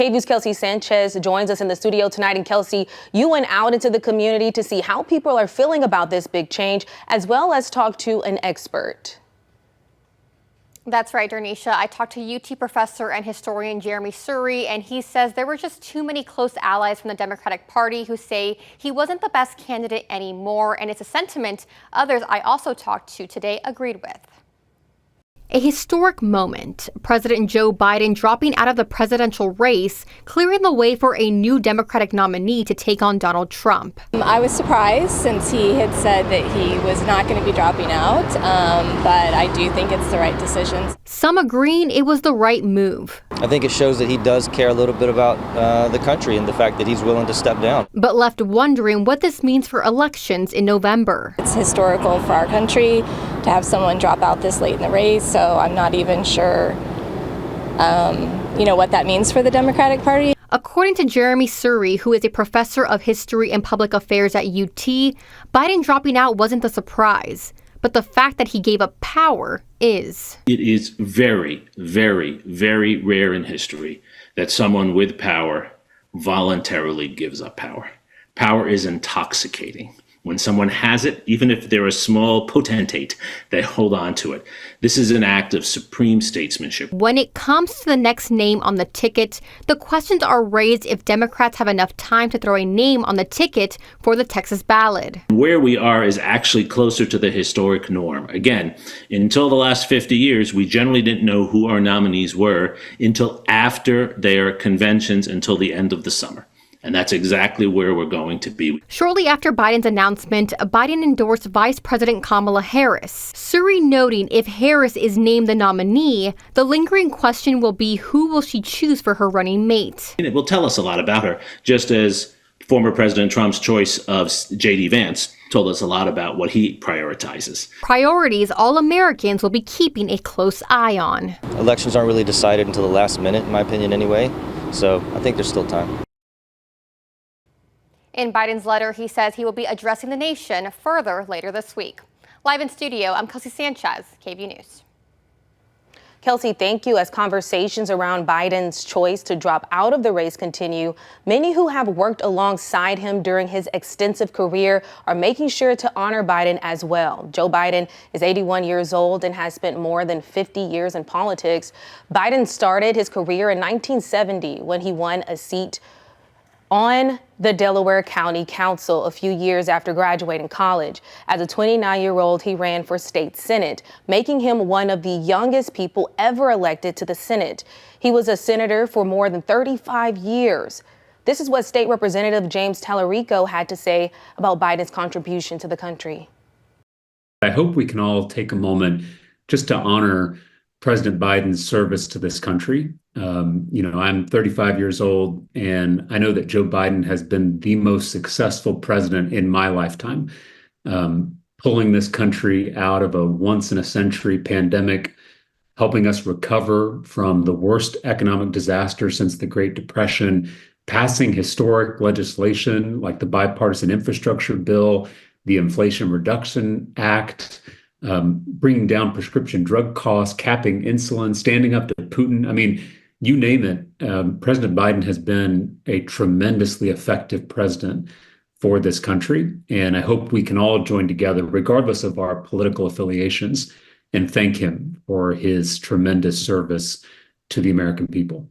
KVUE's Kelsey Sanchez joins us in the studio tonight. And Kelsey, you went out into the community to see how people are feeling about this big change, as well as talk to an expert. That's right, Dernisha. I talked to UT professor and historian Jeremy Surrey, and he says there were just too many close allies from the Democratic Party who say he wasn't the best candidate anymore, and it's a sentiment others I also talked to today agreed with. A historic moment. President Joe Biden dropping out of the presidential race, clearing the way for a new Democratic nominee to take on Donald Trump. I was surprised since he had said that he was not going to be dropping out, but I do think it's the right decision. Some agreeing it was the right move. I think it shows that he does care a little bit about the country and the fact that he's willing to step down. But left wondering what this means for elections in November. It's historical for our country to have someone drop out this late in the race, so I'm not even sure, what that means for the Democratic Party. According to Jeremy Surrey, who is a professor of history and public affairs at UT, Biden dropping out wasn't the surprise, but the fact that he gave up power is. It is very, very, very rare in history that someone with power voluntarily gives up power. Power is intoxicating. When someone has it, even if they're a small potentate, they hold on to it. This is an act of supreme statesmanship. When it comes to the next name on the ticket, the questions are raised if Democrats have enough time to throw a name on the ticket for the Texas ballot. Where we are is actually closer to the historic norm. Again, until the last 50 years, we generally didn't know who our nominees were until after their conventions, until the end of the summer. And that's exactly where we're going to be. Shortly after Biden's announcement, Biden endorsed Vice President Kamala Harris. Surrey noting if Harris is named the nominee, the lingering question will be who will she choose for her running mate? And it will tell us a lot about her, just as former President Trump's choice of J.D. Vance told us a lot about what he prioritizes. Priorities all Americans will be keeping a close eye on. Elections aren't really decided until the last minute, in my opinion anyway, so I think there's still time. In Biden's letter, he says he will be addressing the nation further later this week. Live in studio, I'm Kelsey Sanchez, KVUE News. Kelsey, thank you. As conversations around Biden's choice to drop out of the race continue, many who have worked alongside him during his extensive career are making sure to honor Biden as well. Joe Biden is 81 years old and has spent more than 50 years in politics. Biden started his career in 1970 when he won a seat on the Delaware County Council a few years after graduating college. As a 29-year-old, he ran for state senate, making him one of the youngest people ever elected to the Senate. He was a senator for more than 35 years. This is what State Representative James Tallarico had to say about Biden's contribution to the country. I hope we can all take a moment just to honor President Biden's service to this country. I'm 35 years old, and I know that Joe Biden has been the most successful president in my lifetime, pulling this country out of a once-in-a-century pandemic, helping us recover from the worst economic disaster since the Great Depression, passing historic legislation like the bipartisan infrastructure bill, the Inflation Reduction Act, bringing down prescription drug costs, capping insulin, standing up to Putin. I mean, you name it. President Biden has been a tremendously effective president for this country. And I hope we can all join together, regardless of our political affiliations, and thank him for his tremendous service to the American people.